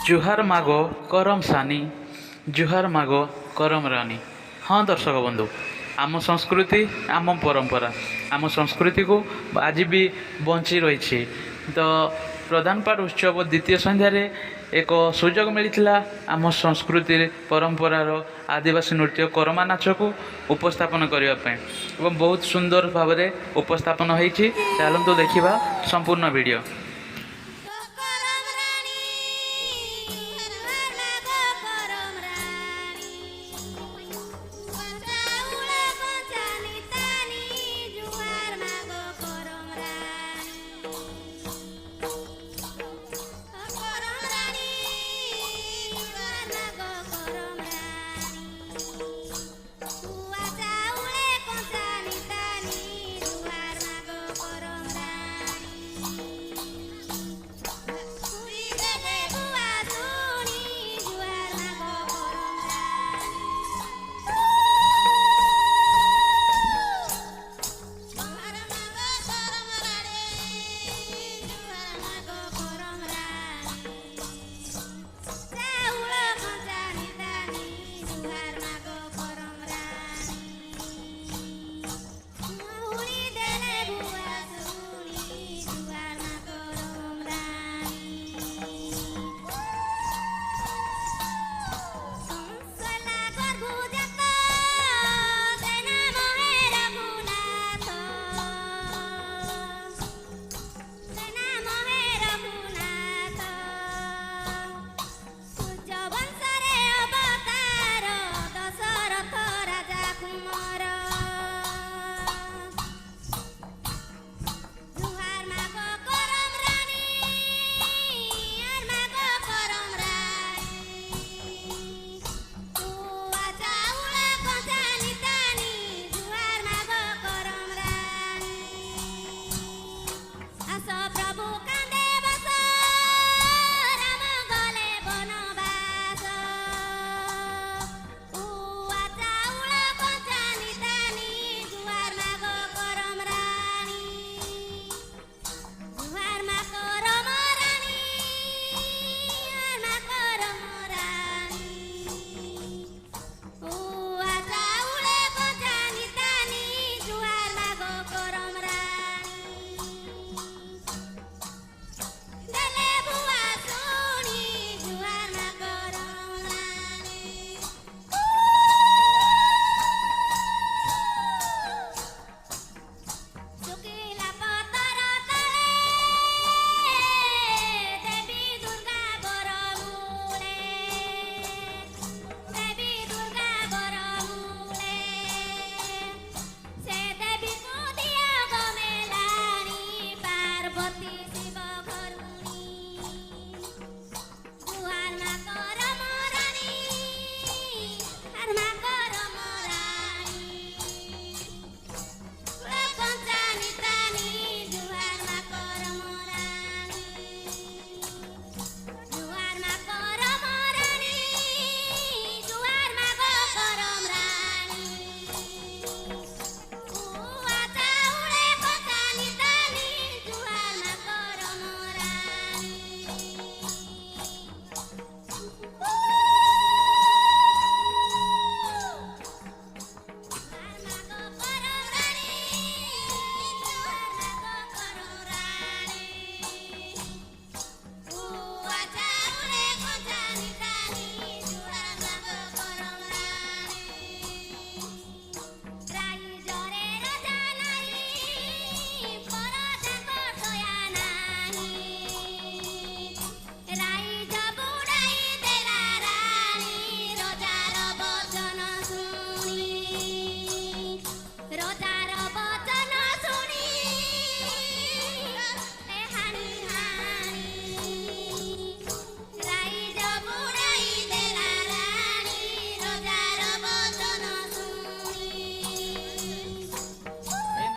जुहार मागो करम सानी जुहार मागो करम रानी। हाँ दर्शक बंधु, आम संस्कृति आम परंपरा आम संस्कृति को आज भी बंची रही। तो प्रधान पाठ उत्सव द्वितीय संध्यारे एक सुजोग मिलता आम संस्कृति परंपरार आदिवासी नृत्य करमा नाच को उपस्थापन करने बहुत सुंदर भाव में उपस्थापन होती। चलतु देखा संपूर्ण वीडियो।